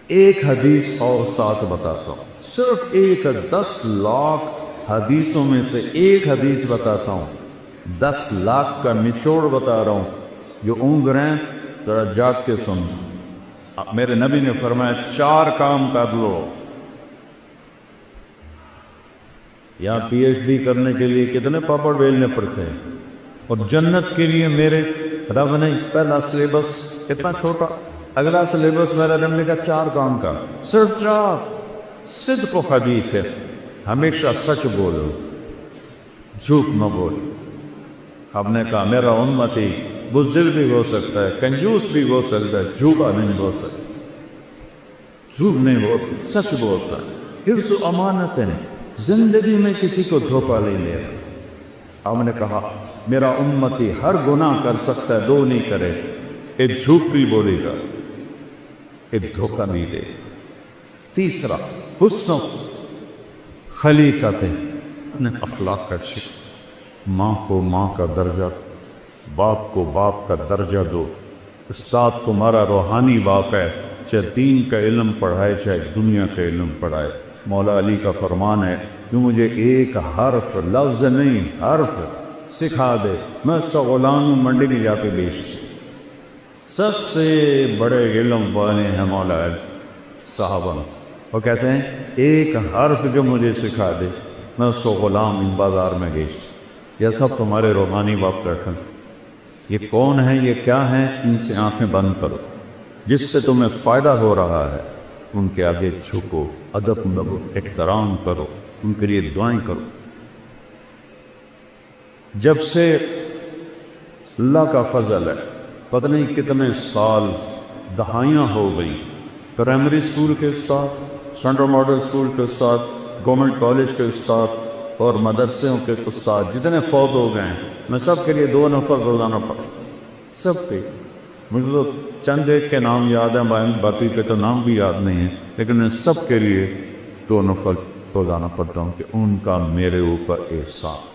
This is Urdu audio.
ایک حدیث اور ساتھ بتاتا ہوں، صرف ایک 10 لاکھ حدیثوں میں سے ایک حدیث بتاتا ہوں، 10 لاکھ کا نچوڑ بتا رہا ہوں۔ جو اونگ رہے ہیں ذرا جاگ کے سن۔ میرے نبی نے فرمایا 4 کام کر لو۔ یا پی ایچ ڈی کرنے کے لیے کتنے پاپڑ بیلنے پڑتے ہیں، اور جنت کے لیے میرے رب نے پہلا سلیبس اتنا چھوٹا، اگلا سلیبس میرا رب نے کہا 4 کام کا، صرف 4۔ صدق و حدیث ہے، ہمیشہ سچ بولو، جھوٹ نہ بولو۔ ہم نے کہا میرا امتی بزدل بھی ہو سکتا ہے، کنجوس بھی ہو سکتا ہے، جھوٹا نہیں ہو سکتا، جھوٹ نہیں بولتا، سچ بولتا ہے۔ حفظ و امانت ہے، زندگی میں کسی کو دھوکہ نہیں دے رہا۔ ہم نے کہا میرا امتی ہر گناہ کر سکتا ہے، 2 نہیں کرے، ایک جھوٹ بھی بولے گا، ایک دھوکہ نہیں دے۔ تیسرا حسن خلیقت ہے، اپنے اخلاق کا شکر۔ ماں کو ماں کا درجہ، باپ کو باپ کا درجہ دو۔ استاد تمہارا روحانی باپ ہے، چاہے دین کا علم پڑھائے چاہے دنیا کا علم پڑھائے۔ مولا علی کا فرمان ہے کہ مجھے ایک حرف، لفظ نہیں حرف سکھا دے، میں اس کا غلام ہوں، منڈی میں جا کے بیچ۔ سب سے بڑے علم والے ہیں مولا علی صحابہ، وہ کہتے ہیں ایک حرف جو مجھے سکھا دے میں اس کو غلام ان بازار میں بیچ۔ یہ سب تمہارے روحانی باپ بیٹھے، یہ کون ہیں، یہ کیا ہیں، ان سے آنکھیں بند کرو۔ جس سے تمہیں فائدہ ہو رہا ہے ان کے آگے جھکو، ادب کرو، احترام کرو، ان کے لیے دعائیں کرو۔ جب سے اللہ کا فضل ہے، پتہ نہیں کتنے سال، دہائیاں ہو گئی، پرائمری اسکول کے استاد، سینٹرل ماڈل اسکول کے استاد، گورنمنٹ کالج کے استاد اور مدرسوں کے استاد جتنے فوت ہو گئے ہیں، میں سب کے لیے 2 نفر روزانہ پڑھتا ہوں، سب کے۔ مجھے تو چند ایک کے نام یاد ہیں، باقی کے تو نام بھی یاد نہیں ہیں، لیکن میں سب کے لیے 2 نفر روزانہ پڑھتا ہوں کہ ان کا میرے اوپر احسان۔